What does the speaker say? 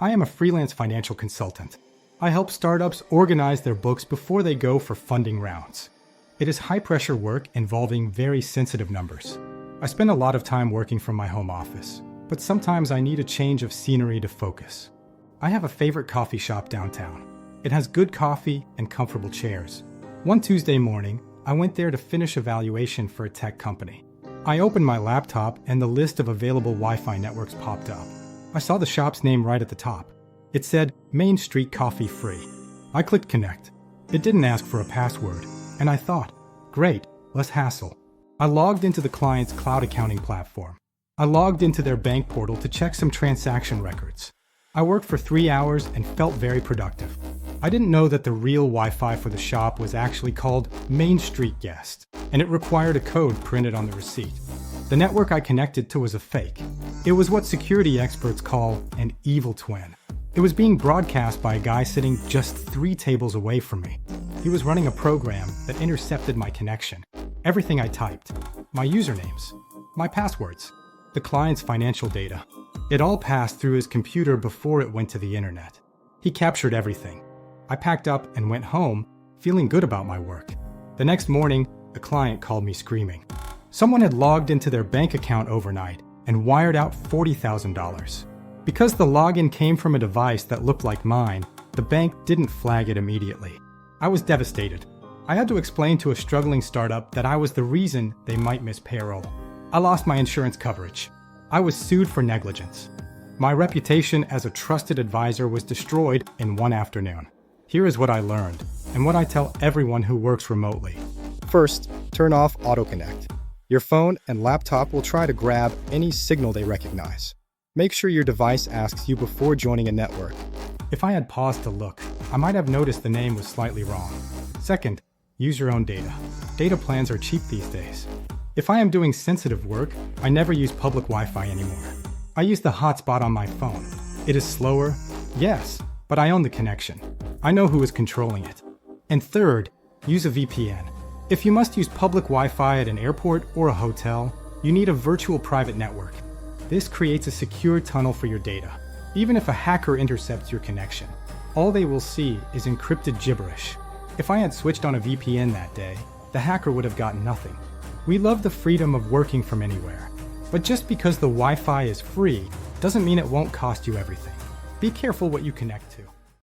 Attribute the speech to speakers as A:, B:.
A: I am a freelance financial consultant. I help startups organize their books before they go for funding rounds. It is high-pressure work involving very sensitive numbers. I spend a lot of time working from my home office, but sometimes I need a change of scenery to focus. I have a favorite coffee shop downtown. It has good coffee and comfortable chairs. One Tuesday morning, I went there to finish a valuation for a tech company. I opened my laptop and the list of available Wi-Fi networks popped up. I saw the shop's name right at the top. It said, Main Street Coffee Free. I clicked connect. It didn't ask for a password, and I thought, great, less hassle. I logged into the client's cloud accounting platform. I logged into their bank portal to check some transaction records. I worked for 3 hours and felt very productive. I didn't know that the real Wi-Fi for the shop was actually called Main Street Guest, and it required a code printed on the receipt. The network I connected to was a fake. It was what security experts call an evil twin. It was being broadcast by a guy sitting just 3 tables away from me. He was running a program that intercepted my connection, everything I typed, my usernames, my passwords, the client's financial data. It all passed through his computer before it went to the internet. He captured everything. I packed up and went home, feeling good about my work. The next morning, the client called me screaming. Someone had logged into their bank account overnight and wired out $40,000. Because the login came from a device that looked like mine, the bank didn't flag it immediately. I was devastated. I had to explain to a struggling startup that I was the reason they might miss payroll. I lost my insurance coverage. I was sued for negligence. My reputation as a trusted advisor was destroyed in one afternoon. Here is what I learned, and what I tell everyone who works remotely. First, turn off AutoConnect. Your phone and laptop will try to grab any signal they recognize. Make sure your device asks you before joining a network. If I had paused to look, I might have noticed the name was slightly wrong. Second, use your own data. Data plans are cheap these days. If I am doing sensitive work, I never use public Wi-Fi anymore. I use the hotspot on my phone. It is slower, yes, but I own the connection. I know who is controlling it. And third, use a VPN. If you must use public Wi-Fi at an airport or a hotel, you need a virtual private network. This creates a secure tunnel for your data. Even if a hacker intercepts your connection, all they will see is encrypted gibberish. If I had switched on a VPN that day, the hacker would have gotten nothing. We love the freedom of working from anywhere. But just because the Wi-Fi is free doesn't mean it won't cost you everything. Be careful what you connect to.